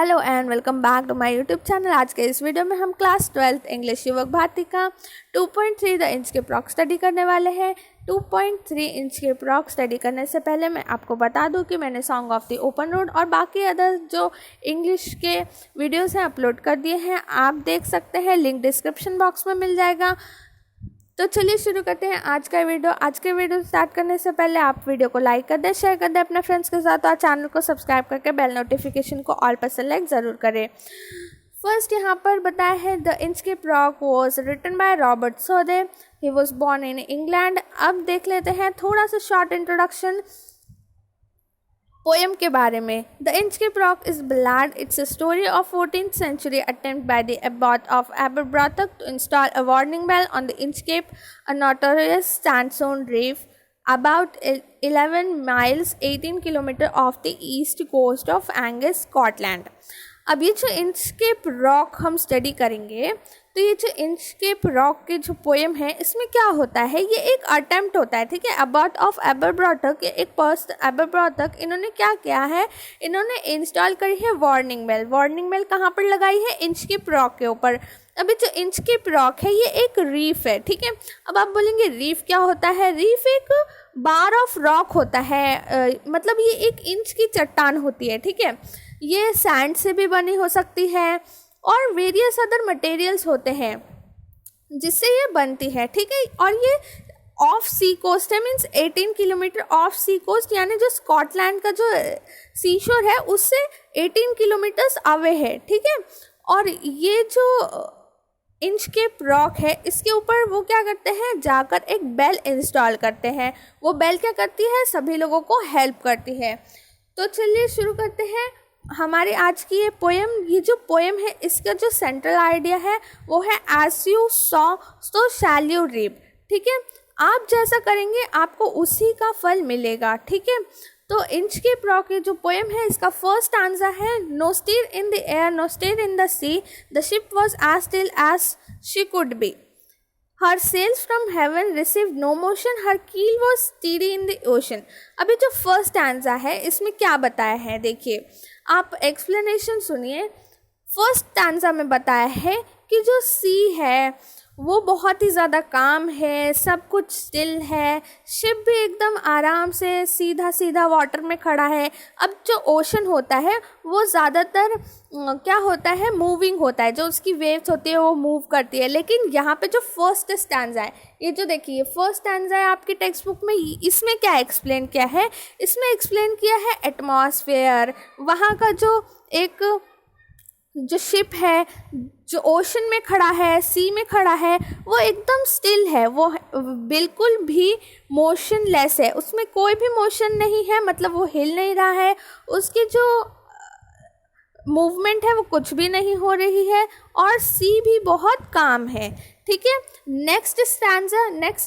Hello and welcome back to my YouTube channel. आज के इस वीडियो में हम क्लास 12th इंग्लिश युवक भारती का 2.3 द इंच के प्रॉक स्टडी करने वाले हैं। 2.3 इंच के प्रॉक स्टडी करने से पहले मैं आपको बता दूं कि मैंने song of the open road और बाकी अदर जो इंग्लिश के वीडियोस हैं अपलोड कर दिए हैं, आप देख सकते हैं, लिंक डिस्क्रिप्शन बॉक्स में मिल जाएगा। तो चलिए शुरू करते हैं आज का वीडियो। आज के वीडियो स्टार्ट करने से पहले आप वीडियो को लाइक कर दें, शेयर कर दें अपने फ्रेंड्स के साथ और चैनल को सब्सक्राइब करके बेल नोटिफिकेशन को ऑल पर सेलेक्ट ज़रूर करें। फर्स्ट यहाँ पर बताया है the Inchcape rock was written by Robert Southey, he was born in England. अब देख लेते हैं थोड़ा सा शॉर्ट इंट्रोडक्शन पोएम के बारे में। The Inchcape प्रॉक is ballad. It's a story of 14th century attempt by the abbot of Aberbrothock to install a warning bell on the Inchcape, a notorious sandstone reef about 11 miles 18 kilometer off the east coast of Angus, Scotland. अब ये जो Inchcape rock हम study करेंगे, तो ये जो Inchcape rock के जो पोएम है इसमें क्या होता है, ये एक अटेम्प्ट होता है, ठीक है। अबाउट ऑफ एबरब्रॉथक, एक पर्सन एबरब्रॉथक, इन्होंने क्या किया है, इन्होंने इंस्टॉल करी है वार्निंग बेल। वार्निंग बेल कहाँ पर लगाई है, इंचकेप रॉक के ऊपर। अभी जो इंचकेप रॉक है ये एक रीफ है, ठीक है। अब आप बोलेंगे रीफ क्या होता है, रीफ एक बार ऑफ रॉक होता है, मतलब ये एक इंच की चट्टान होती है, ठीक है। ये सैंड से भी बनी हो सकती है और वेरियस अदर मटेरियल्स होते हैं जिससे ये बनती है, ठीक है। और ये ऑफ सी कोस्ट है, means 18 kilometre off sea coast, यानी जो स्कॉटलैंड का जो सी शोर है उससे 18 किलोमीटर्स अवे है, ठीक है। और ये जो इंचकेप रॉक है इसके ऊपर वो क्या करते हैं, जाकर एक बेल इंस्टॉल करते हैं। वो बेल क्या करती है, सभी लोगों को हेल्प करती है। तो चलिए शुरू करते हैं हमारी आज की ये पोएम। ये जो पोएम है इसका जो सेंट्रल आइडिया है वो है as you sow so shall you reap, ठीक है। आप जैसा करेंगे आपको उसी का फल मिलेगा, ठीक है। तो इंचकेप रॉक की जो पोएम है इसका फर्स्ट आंसर है no stir in the air, no stir in the sea, the ship was as still as she could be, her sails from heaven received no motion, her keel was steady in the ocean. अभी जो first answer है इसमें क्या बताया है, देखिए आप explanation सुनिए। फर्स्ट आंसर में बताया है कि जो सी है वो बहुत ही ज़्यादा काम है, सब कुछ स्टिल है, शिप भी एकदम आराम से सीधा सीधा वाटर में खड़ा है। अब जो ओशन होता है वो ज़्यादातर क्या होता है, मूविंग होता है, जो उसकी वेव्स होती है वो मूव करती है। लेकिन यहाँ पे जो फर्स्ट स्टैंजा है, ये जो देखिए फर्स्ट स्टैंजा है आपकी टेक्स्ट बुक में, इसमें क्या एक्सप्लेन किया है, इसमें एक्सप्लेन किया है एटमॉस्फेयर, वहाँ का जो एक जो शिप है जो ओशन में खड़ा है, सी में खड़ा है, वो एकदम स्टिल है, वो बिल्कुल भी मोशनलेस है, उसमें कोई भी मोशन नहीं है, मतलब वो हिल नहीं रहा है, उसकी जो मूवमेंट है वो कुछ भी नहीं हो रही है, और सी भी बहुत काम है, ठीक है। नेक्स्ट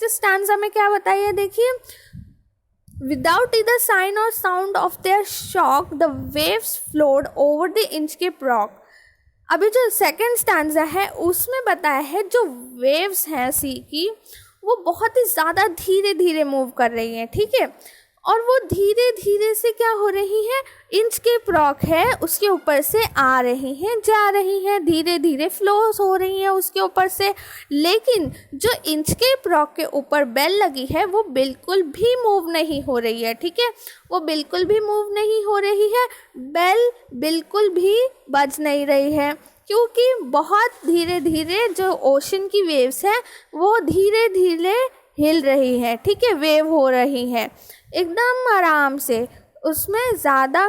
स्टैंजा में क्या बताइए, देखिए without either sign or sound of their shock the waves flowed over the Inchcape rock। अभी जो सेकंड स्टैंजा है उसमें बताया है जो वेव्स हैं सी की वो बहुत ही ज़्यादा धीरे धीरे मूव कर रही हैं, ठीक है। और वो धीरे धीरे से क्या हो रही है, इंचकेप रॉक है उसके ऊपर से आ रही हैं, जा रही हैं, धीरे धीरे फ्लोस हो रही हैं उसके ऊपर से। लेकिन जो इंचकेप रॉक के ऊपर बेल लगी है वो बिल्कुल भी मूव नहीं हो रही है, ठीक है। वो बिल्कुल भी मूव नहीं हो रही है, बेल बिल्कुल भी बज नहीं रही है, क्योंकि बहुत धीरे धीरे जो ओशन की वेव्स हैं वो धीरे धीरे हिल रही है, ठीक है, वेव हो रही है एकदम आराम से, उसमें ज़्यादा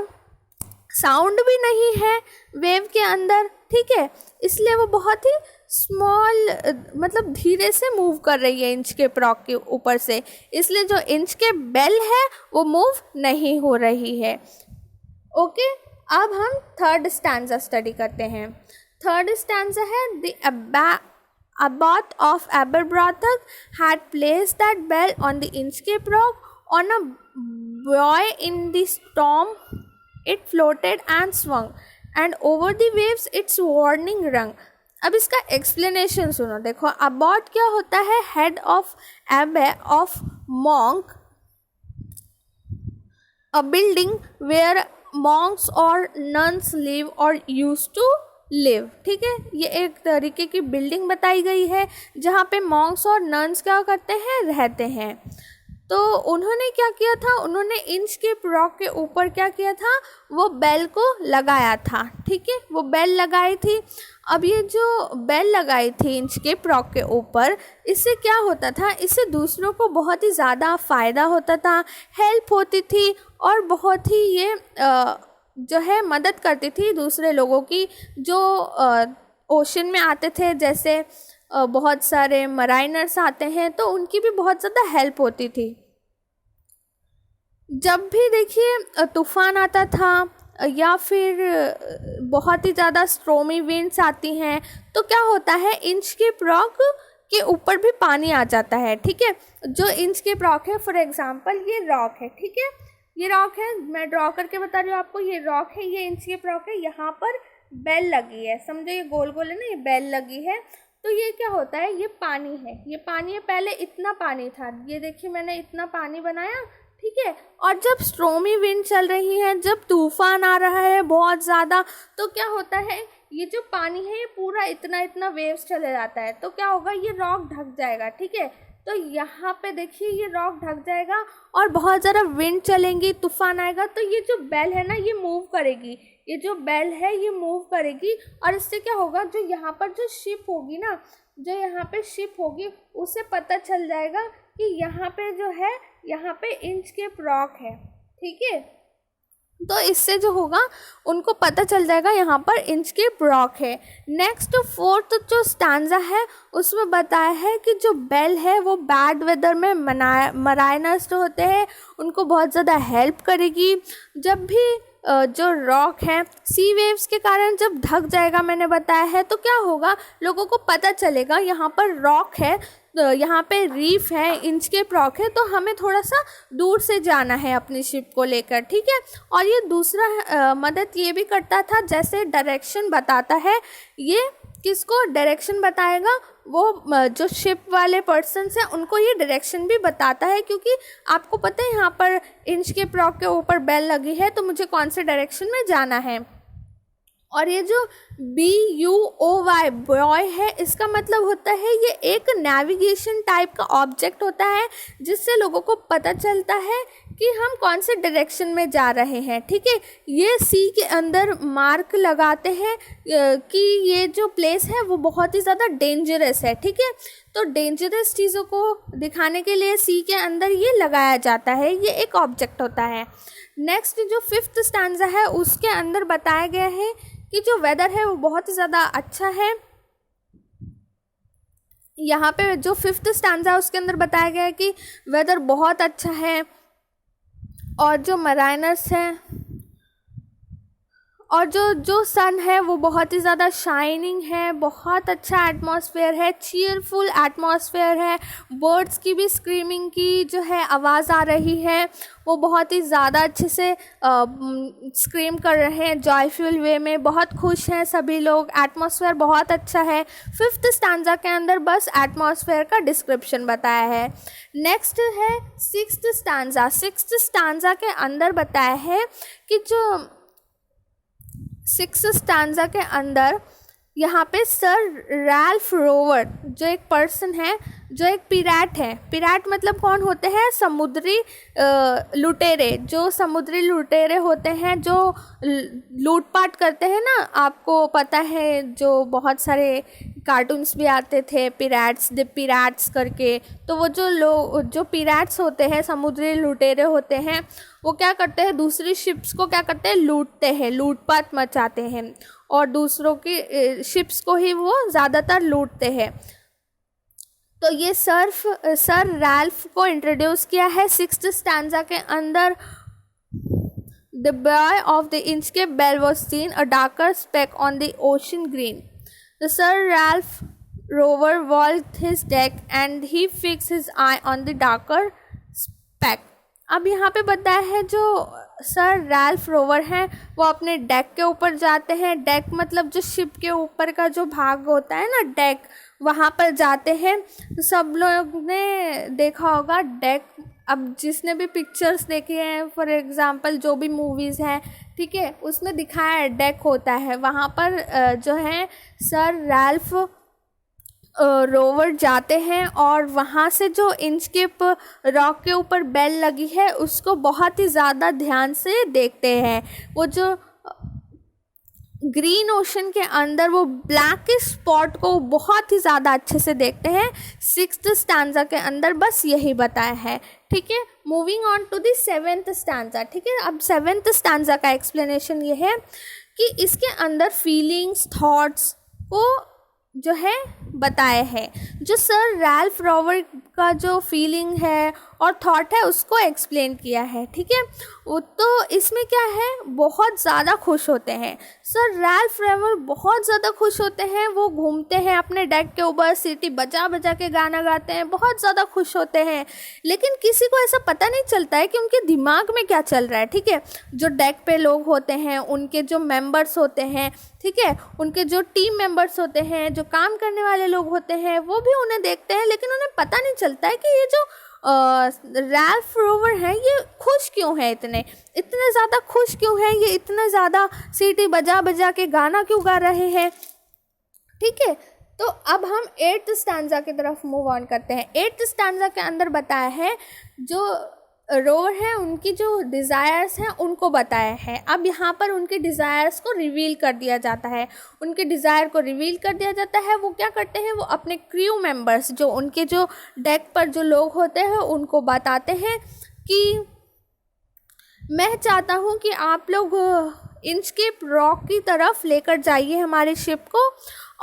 साउंड भी नहीं है वेव के अंदर, ठीक है। इसलिए वो बहुत ही स्मॉल, मतलब धीरे से मूव कर रही है इंचकेप रॉक के ऊपर से, इसलिए जो इंचकेप बेल है वो मूव नहीं हो रही है। ओके, अब हम थर्ड स्टैंजा स्टडी करते हैं। थर्ड स्टैंजा है the abbot of Aberbrothock had placed that bell on the Inchcape rock on a buoy in the storm. It floated and swung, and over the waves its warning rung। अब इसका explanation सुनो, देखो Abbott क्या होता है, head of एबे of monk, a building where Monks और nuns live और यूज टू लिव। ठीक है, ये एक तरीके की बिल्डिंग बताई गई है जहाँ पे मॉन्क्स और नन्स क्या करते हैं, रहते हैं। तो उन्होंने क्या किया था, उन्होंने इंचकेप रॉक के ऊपर क्या किया था, वो बेल को लगाया था। ठीक है, वो बेल लगाई थी। अब ये जो बेल लगाई थी इंचकेप रॉक के ऊपर, इससे क्या होता था, इससे दूसरों को बहुत ही ज़्यादा फ़ायदा होता था, हेल्प होती थी और बहुत ही ये जो है मदद करती थी दूसरे लोगों की जो ओशन में आते थे। जैसे बहुत सारे मराइनर्स आते हैं तो उनकी भी बहुत ज़्यादा हेल्प होती थी। जब भी देखिए तूफ़ान आता था या फिर बहुत ही ज़्यादा स्ट्रॉमी विंड्स आती हैं तो क्या होता है, इंचकेप रॉक के ऊपर भी पानी आ जाता है। ठीक है, जो इंचकेप रॉक है, फॉर एग्जांपल ये रॉक है। ठीक है, ये रॉक है, मैं ड्रॉ करके बता रही हूँ आपको, ये रॉक है, ये इंचकेप रॉक है, यहाँ पर बेल लगी है, समझो ये गोल गोल है ना, ये बेल लगी है। तो ये क्या होता है, ये पानी है, ये पानी है, पहले इतना पानी था, ये देखिए मैंने इतना पानी बनाया। ठीक है, और जब स्ट्रॉमी विंड चल रही है, जब तूफान आ रहा है बहुत ज़्यादा, तो क्या होता है, ये जो पानी है ये पूरा इतना इतना वेव्स चले जाता है, तो क्या होगा, ये रॉक ढक जाएगा। ठीक है, तो यहाँ पे देखिए ये रॉक ढक जाएगा और बहुत ज़्यादा विंड चलेंगी, तूफान आएगा, तो ये जो बेल है ना ये मूव करेगी, ये जो बेल है ये मूव करेगी और इससे क्या होगा, जो यहाँ पर जो शिप होगी ना, जो यहाँ पे शिप होगी उसे पता चल जाएगा कि यहाँ पे जो है, यहाँ पे इंचकेप रॉक है। ठीक है, तो इससे जो होगा उनको पता चल जाएगा यहाँ पर इंचकेप रॉक है। नेक्स्ट फोर्थ जो स्टैंजा है उसमें बताया है कि जो बेल है वो बैड वेदर में मराइनर्स जो होते हैं उनको बहुत ज़्यादा हेल्प करेगी। जब भी जो रॉक है सी वेव्स के कारण जब ढक जाएगा, मैंने बताया है, तो क्या होगा, लोगों को पता चलेगा यहाँ पर रॉक है, यहाँ पे रीफ है, इंचकेप रॉक है, तो हमें थोड़ा सा दूर से जाना है अपनी शिप को लेकर। ठीक है, और ये दूसरा मदद ये भी करता था, जैसे डायरेक्शन बताता है, ये किसको डायरेक्शन बताएगा, वो जो शिप वाले पर्सन्स हैं उनको ये डायरेक्शन भी बताता है, क्योंकि आपको पता है यहाँ पर इंचकेप रॉक के ऊपर बेल लगी है तो मुझे कौन से डायरेक्शन में जाना है। और ये जो BUOY बॉय है, इसका मतलब होता है ये एक नेविगेशन टाइप का ऑब्जेक्ट होता है जिससे लोगों को पता चलता है कि हम कौन से डायरेक्शन में जा रहे हैं। ठीक है, ये सी के अंदर मार्क लगाते हैं कि ये जो प्लेस है वो बहुत ही ज़्यादा डेंजरस है। ठीक है, तो डेंजरस चीज़ों को दिखाने के लिए सी के अंदर ये लगाया जाता है, ये एक ऑब्जेक्ट होता है। नेक्स्ट जो फिफ्थ स्टैंजा है उसके अंदर बताया गया है कि जो वेदर है वो बहुत ही ज़्यादा अच्छा है। यहाँ पे जो फिफ्थ स्टैंजा है उसके अंदर बताया गया है कि वेदर बहुत अच्छा है और जो मराइनर्स हैं और जो सन है वो बहुत ही ज़्यादा शाइनिंग है, बहुत अच्छा एटमॉस्फेयर है, चीयरफुल एटमॉस्फेयर है, बर्ड्स की भी स्क्रीमिंग की जो है आवाज़ आ रही है, वो बहुत ही ज़्यादा अच्छे से स्क्रीम कर रहे हैं जॉयफुल वे में, बहुत खुश हैं सभी लोग, एटमॉस्फेयर बहुत अच्छा है। फिफ्थ स्टैंजा के अंदर बस एटमॉस्फेयर का डिस्क्रिप्शन बताया है। नेक्स्ट है सिक्स्थ स्टैंजा। सिक्स्थ स्टैंजा के अंदर बताया है कि जो सिक्स्थ स्टैंजा के अंदर यहाँ पे सर रैल्फ रोवर जो एक पर्सन है, जो एक पिराट है, पिराट मतलब कौन होते हैं, समुद्री लुटेरे, जो समुद्री लुटेरे होते हैं जो लूटपाट करते हैं ना, आपको पता है जो बहुत सारे कार्टून्स भी आते थे पिराट्स, द पिराट्स करके, तो वो जो पिराट्स होते हैं, समुद्री लुटेरे होते हैं, वो क्या करते हैं, दूसरी शिप्स को क्या करते हैं, लूटते हैं, लूटपाट मचाते हैं और दूसरों की शिप्स को ही वो ज़्यादातर लूटते हैं। तो ये सर रैल्फ को इंट्रोड्यूस किया है सिक्स्थ स्टैंजा के अंदर। The buoy of the Inchcape bell was seen a darker speck on the ocean green. The sir Ralph rover walked his deck and he fix his eye on the darker speck. अब यहाँ पे बताया है जो sir Ralph rover हैं वो अपने deck के ऊपर जाते हैं, डेक मतलब जो शिप के ऊपर का जो भाग होता है ना डेक, वहाँ पर जाते हैं। तो सब लोग ने देखा होगा डेक, अब जिसने भी पिक्चर्स देखे हैं, फॉर एग्जांपल जो भी मूवीज़ हैं, ठीक है, उसमें दिखाया है डेक होता है, वहाँ पर जो है सर रैल्फ रोवर जाते हैं और वहाँ से जो इंचकेप रॉक के ऊपर बेल लगी है उसको बहुत ही ज़्यादा ध्यान से देखते हैं। वो जो ग्रीन ओशन के अंदर वो ब्लैक स्पॉट को बहुत ही ज़्यादा अच्छे से देखते हैं। 6th स्टैंजा के अंदर बस यही बताया है। ठीक है, moving on to the 7th stanza. ठीक है, अब 7th स्टैंजा का एक्सप्लेनेशन ये है कि इसके अंदर फीलिंग्स थॉट्स को जो है बताए हैं। जो सर रैल्फ रोवर का जो फीलिंग है और थॉट है उसको एक्सप्लेन किया है। ठीक है, वो तो इसमें क्या है, बहुत ज़्यादा खुश होते हैं सर रैल्फ रोवर, बहुत ज़्यादा खुश होते हैं। वो घूमते हैं अपने डेक के ऊपर, सीटी बजा बजा के गाना गाते हैं, बहुत ज़्यादा खुश होते हैं। लेकिन किसी को ऐसा पता नहीं चलता है कि उनके दिमाग में क्या चल रहा है। ठीक है, जो डेक पे लोग होते हैं, उनके जो मेंबर्स होते हैं, ठीक है, उनके जो टीम मेंबर्स होते हैं, जो काम करने वाले लोग होते हैं, वो भी उन्हें देखते हैं, लेकिन उन्हें पता नहीं चलता है कि ये जो रैल्फ रोवर है ये खुश क्यों है, इतने ज़्यादा खुश क्यों है, ये इतने ज़्यादा सीटी बजा बजा के गाना क्यों गा रहे हैं। ठीक है, तो अब हम 8th स्टैंजा की तरफ मूव ऑन करते हैं। 8th स्टैंजा के अंदर बताया है जो रोवर है उनकी जो डिज़ायर्स हैं उनको बताया है। अब यहाँ पर उनके डिज़ायर्स को रिवील कर दिया जाता है। उनके डिज़ायर को रिवील कर दिया जाता है। वो क्या करते हैं, वो अपने क्रू मेंबर्स, जो उनके जो डेक पर जो लोग होते हैं उनको बताते हैं कि मैं चाहता हूँ कि आप लोग इंचकेप रॉक की तरफ लेकर जाइए हमारी शिप को,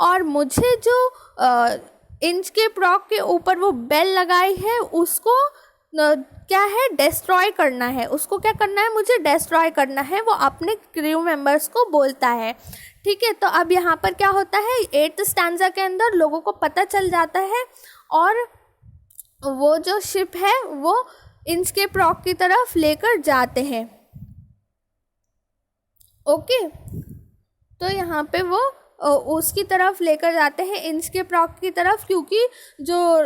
और मुझे जो इंचकेप रॉक के ऊपर वो बेल लगाई है उसको क्या है, डिस्ट्रॉय करना है। उसको क्या करना है, मुझे डिस्ट्रॉय करना है, वो अपने क्रू मेंबर्स को बोलता है। ठीक है, तो अब यहाँ पर क्या होता है, 8th स्टैंजा के अंदर लोगों को पता चल जाता है और वो जो शिप है वो इंचकेप रॉक की तरफ लेकर जाते हैं। ओके, तो यहाँ पे वो उसकी तरफ लेकर जाते हैं, इंचकेप रॉक की तरफ, क्योंकि जो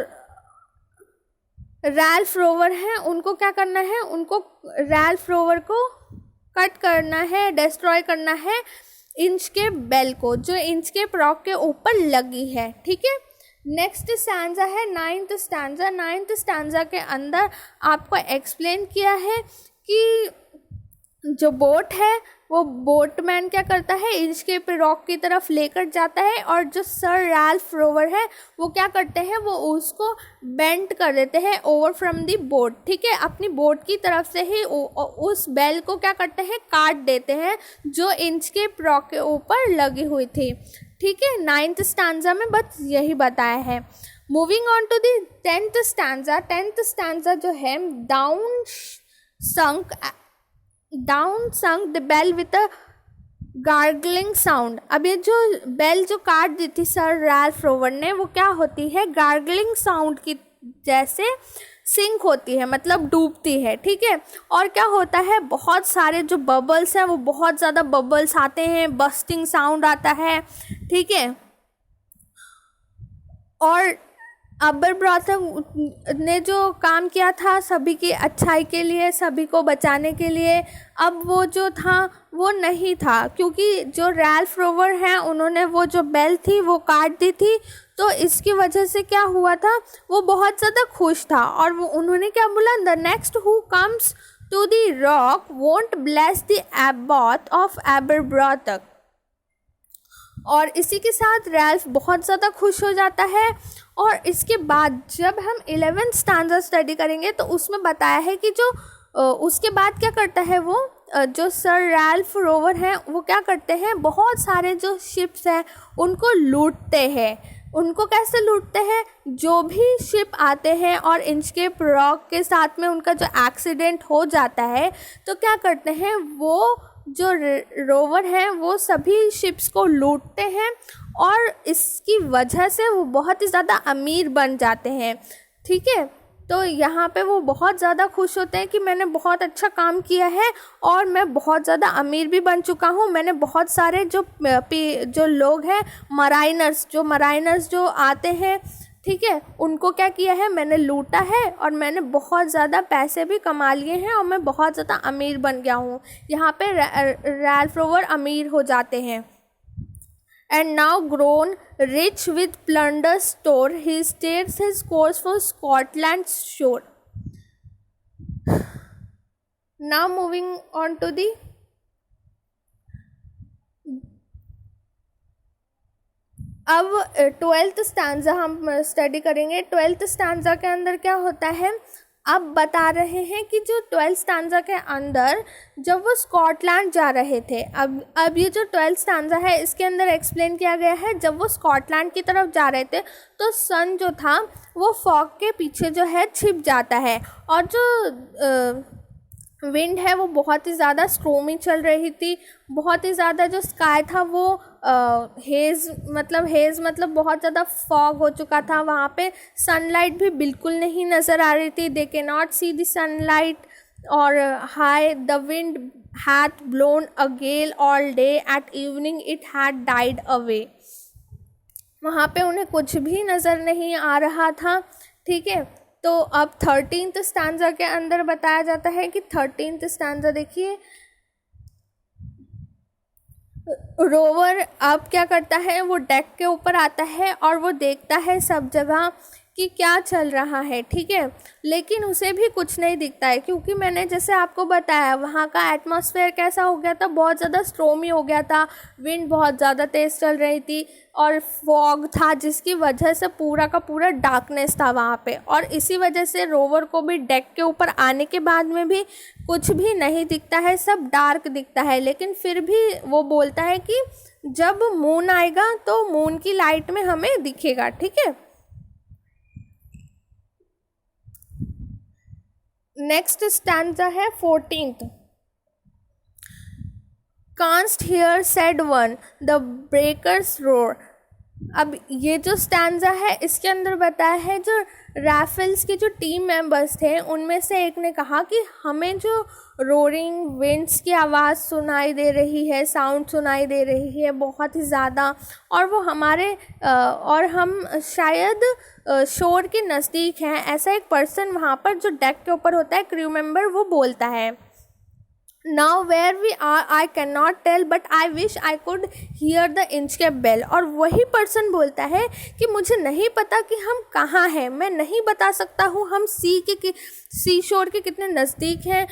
रैल्फ रोवर हैं उनको क्या करना है, उनको रैल्फ रोवर को कट करना है, डिस्ट्रॉय करना है इंचकेप बेल को, जो इंचकेप रॉक के ऊपर लगी है। ठीक है, नेक्स्ट स्टैंजा है 9th स्टैंजा। 9th स्टैंजा के अंदर आपको एक्सप्लेन किया है कि जो बोट है वो बोटमैन क्या करता है, इंचकेप रॉक की तरफ लेकर जाता है, और जो सर रैल्फ रोवर है वो क्या करते हैं, वो उसको बेंड कर देते हैं ओवर फ्रॉम दी बोट। ठीक है, अपनी बोट की तरफ से ही उस बेल को क्या करते हैं, काट देते हैं जो इंचकेप रॉक के ऊपर लगी हुई थी। ठीक है, 9th स्टैंजा में बस यही बताया है। Moving on to the 10th stanza. 10th stanza जो है, down sunk the bell with a gargling sound. अब ये जो बेल जो काट दी थी सर रैल्फ रोवर ने, वो क्या होती है, गार्गलिंग साउंड की जैसे सिंक होती है, मतलब डूबती है। ठीक है, और क्या होता है, बहुत सारे जो बबल्स हैं वो बहुत ज़्यादा बबल्स आते हैं, बस्टिंग साउंड आता है। ठीक है, और अबरब्रॉथक ने जो काम किया था सभी की अच्छाई के लिए, सभी को बचाने के लिए, अब वो जो था वो नहीं था, क्योंकि जो रैल्फ रोवर हैं उन्होंने वो जो बेल थी वो काट दी थी। तो इसकी वजह से क्या हुआ था, वो बहुत ज़्यादा खुश था, और वो उन्होंने क्या बोला, the next who comes to the rock won't bless the abbot of Aberbrothok. और इसी के साथ रैल्फ बहुत ज़्यादा खुश हो जाता है। और इसके बाद जब हम 11th स्टैंजा स्टडी करेंगे तो उसमें बताया है कि जो उसके बाद क्या करता है, वो जो सर रैल्फ रोवर हैं वो क्या करते हैं, बहुत सारे जो शिप्स हैं उनको लूटते हैं। उनको कैसे लूटते हैं, जो भी शिप आते हैं और इंचकेप रॉक के साथ में उनका जो एक्सीडेंट हो जाता है तो क्या करते हैं, वो जो रोवर हैं वो सभी शिप्स को लूटते हैं, और इसकी वजह से वो बहुत ही ज़्यादा अमीर बन जाते हैं। ठीक है, तो यहाँ पे वो बहुत ज़्यादा खुश होते हैं कि मैंने बहुत अच्छा काम किया है और मैं बहुत ज़्यादा अमीर भी बन चुका हूँ। मैंने बहुत सारे जो लोग हैं मराइनर्स जो आते हैं, ठीक है, उनको क्या किया है, मैंने लूटा है और मैंने बहुत ज़्यादा पैसे भी कमा लिए हैं और मैं बहुत ज़्यादा अमीर बन गया हूँ। यहाँ पे रैल्फ रोवर अमीर हो जाते हैं। And now grown rich with plunder store, he steers his course for Scotland's shore. Now moving on to the अब 12th स्टैंजा हम स्टडी करेंगे। 12th स्टैंजा के अंदर क्या होता है, अब बता रहे हैं कि जो 12th स्टैंजा के अंदर जब वो स्कॉटलैंड जा रहे थे, अब ये जो 12th स्टैंजा है इसके अंदर एक्सप्लेन किया गया है, जब वो स्कॉटलैंड की तरफ जा रहे थे तो सन जो था वो फॉग के पीछे जो है छिप जाता है और जो विंड है वो बहुत ही ज़्यादा स्ट्रोमी चल रही थी, बहुत ही ज़्यादा जो स्काई था वो हेज़ मतलब बहुत ज़्यादा फॉग हो चुका था, वहाँ पे सनलाइट भी बिल्कुल नहीं नज़र आ रही थी, they can not see the sunlight और high the wind had blown a gale all day, at evening it had died away. वहाँ पे उन्हें कुछ भी नज़र नहीं आ रहा था। ठीक है, तो अब 13th स्टैंजा के अंदर बताया जाता है कि 13th स्टैंजा देखिए, रोवर अब क्या करता है, वो डेक के ऊपर आता है और वो देखता है सब जगह कि क्या चल रहा है। ठीक है, लेकिन उसे भी कुछ नहीं दिखता है, क्योंकि मैंने जैसे आपको बताया वहाँ का एटमॉस्फेयर कैसा हो गया था, बहुत ज़्यादा स्ट्रोमी हो गया था, विंड बहुत ज़्यादा तेज़ चल रही थी और फॉग था, जिसकी वजह से पूरा का पूरा डार्कनेस था वहाँ पे, और इसी वजह से रोवर को भी डेक के ऊपर आने के बाद में भी कुछ भी नहीं दिखता है, सब डार्क दिखता है। लेकिन फिर भी वो बोलता है कि जब मून आएगा तो मून की लाइट में हमें दिखेगा। ठीक है, नेक्स्ट स्टैंजा है 14th। Const here said one, the breakers roar. अब ये जो स्टैंजा है इसके अंदर बताया है, जो राफेल्स के जो टीम मेंबर्स थे उनमें से एक ने कहा कि हमें जो रोरिंग विंड्स की आवाज़ सुनाई दे रही है, साउंड सुनाई दे रही है बहुत ही ज़्यादा, और वो हमारे और हम शायद शोर के नज़दीक हैं। ऐसा एक पर्सन वहाँ पर जो डेक के ऊपर होता है, क्रू मेंबर, वो बोलता है। Now where we are I cannot tell but I wish I could hear the Inchcape bell। और वही पर्सन बोलता है कि मुझे नहीं पता कि हम कहाँ हैं, मैं नहीं बता सकता हूँ हम सी शोर के कितने नज़दीक हैं,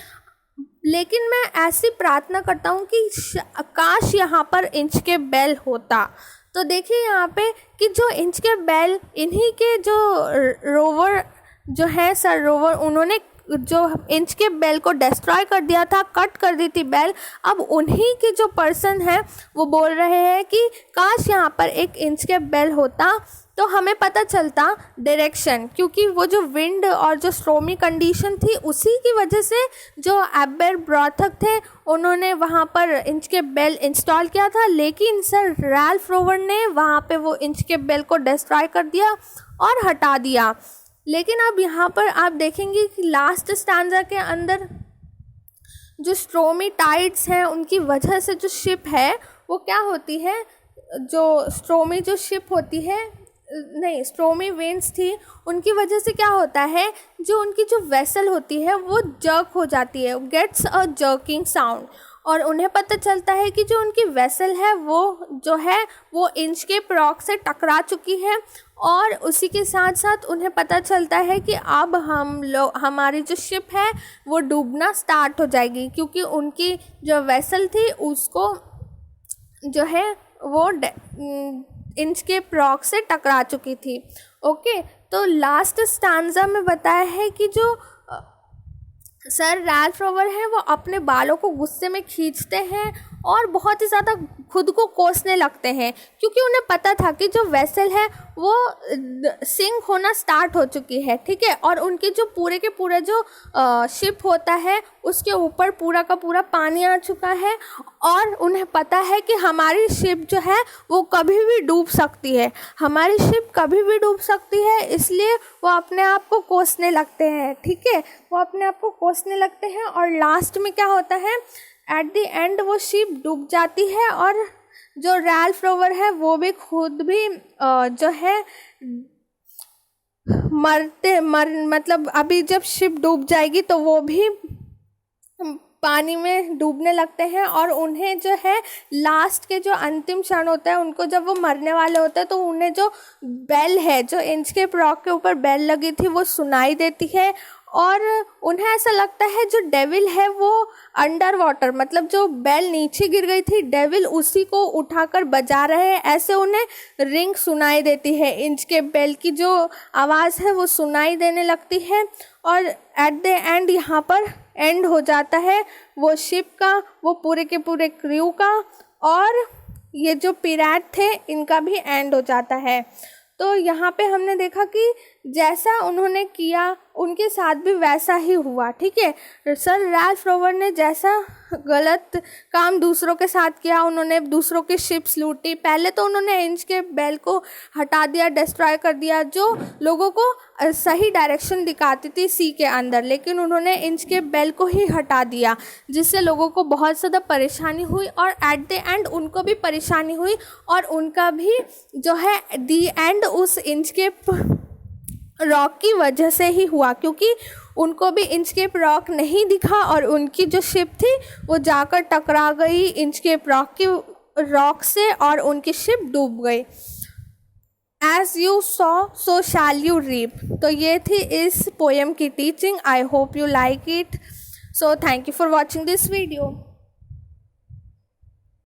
लेकिन मैं ऐसी प्रार्थना करता हूँ कि काश यहाँ पर Inchcape बेल होता। तो देखिए यहाँ पे कि जो Inchcape बेल, इन्हीं के जो रोवर जो है सर रोवर, उन्होंने जो Inchcape बेल को डिस्ट्रॉय कर दिया था, कट कर दी थी बेल, अब उन्हीं के जो पर्सन है वो बोल रहे हैं कि काश यहाँ पर एक Inchcape बेल होता तो हमें पता चलता डायरेक्शन, क्योंकि वो जो विंड और जो स्ट्रोमी कंडीशन थी उसी की वजह से जो एबर ब्रॉथक थे उन्होंने वहाँ पर Inchcape बेल इंस्टॉल किया था, लेकिन सर रैल्फ रोवर ने वहाँ पे वो Inchcape बेल को डिस्ट्रॉय कर दिया और हटा दिया। लेकिन अब यहाँ पर आप देखेंगे कि लास्ट स्टैंजा के अंदर जो स्ट्रोमी टाइड्स हैं उनकी वजह से जो शिप है वो क्या होती है, जो स्ट्रोमी जो शिप होती है, नहीं स्ट्रोमी विंड्स थी, उनकी वजह से क्या होता है, जो उनकी जो वेसल होती है वो जर्क हो जाती है, गेट्स अ जर्किंग साउंड, और उन्हें पता चलता है कि जो उनकी वेसल है वो जो है वो Inchcape रॉक से टकरा चुकी है, और उसी के साथ साथ उन्हें पता चलता है कि अब हमारी जो शिप है वो डूबना स्टार्ट हो जाएगी, क्योंकि उनकी जो वेसल थी उसको जो है वो Inchcape रॉक से टकरा चुकी थी। ओके, तो लास्ट स्टैंजा में बताया है कि जो सर रैल्फ रोवर है वो अपने बालों को गुस्से में खींचते हैं और बहुत ही ज़्यादा खुद को कोसने लगते हैं, क्योंकि उन्हें पता था कि जो वेसल है वो सिंक होना स्टार्ट हो चुकी है। ठीक है, और उनके जो पूरे के पूरे जो शिप होता है उसके ऊपर पूरा का पूरा पानी आ चुका है, और उन्हें पता है कि हमारी शिप जो है वो कभी भी डूब सकती है, हमारी शिप कभी भी डूब सकती है, इसलिए वो अपने आप को कोसने लगते हैं। ठीक है, वो अपने आप को कोसने लगते हैं, और लास्ट में क्या होता है, एट द एंड वो शिप डूब जाती है, और जो रैल्फ रोवर है वो भी खुद भी जो है मतलब अभी जब शिप डूब जाएगी तो वो भी पानी में डूबने लगते हैं, और उन्हें जो है लास्ट के जो अंतिम क्षण होता है, उनको जब वो मरने वाले होते हैं तो उन्हें जो बेल है, जो इंचकेप रॉक के ऊपर बेल लगी थी, वो सुनाई देती है। और उन्हें ऐसा लगता है जो डेविल है वो अंडर वाटर, मतलब जो बेल नीचे गिर गई थी, डेविल उसी को उठाकर बजा रहे हैं, ऐसे उन्हें रिंग सुनाई देती है। इंचकेप बेल की जो आवाज़ है वो सुनाई देने लगती है। और एट द एंड यहाँ पर एंड हो जाता है वो शिप का, वो पूरे के पूरे क्रू का, और ये जो पिराट थे इनका भी एंड हो जाता है। तो यहाँ पे हमने देखा कि जैसा उन्होंने किया उनके साथ भी वैसा ही हुआ, ठीक है। सर रैल्फ रोवर ने जैसा गलत काम दूसरों के साथ किया, उन्होंने दूसरों की शिप्स लूटी। पहले तो उन्होंने इंचकेप बेल को हटा दिया, डिस्ट्रॉय कर दिया, जो लोगों को सही डायरेक्शन दिखाती थी सी के अंदर, लेकिन उन्होंने इंचकेप बेल को ही हटा दिया, जिससे लोगों को बहुत ज़्यादा परेशानी हुई, और एट द एंड उनको भी परेशानी हुई, और उनका भी जो है दी एंड उस इंचकेप रॉक की वजह से ही हुआ, क्योंकि उनको भी इंचकेप रॉक नहीं दिखा और उनकी जो शिप थी वो जाकर टकरा गई इंचकेप रॉक से, और उनकी शिप डूब गई। As you sow so shall you reap. तो ये थी इस पोएम की teaching. I hope you like it. So thank you for watching this video.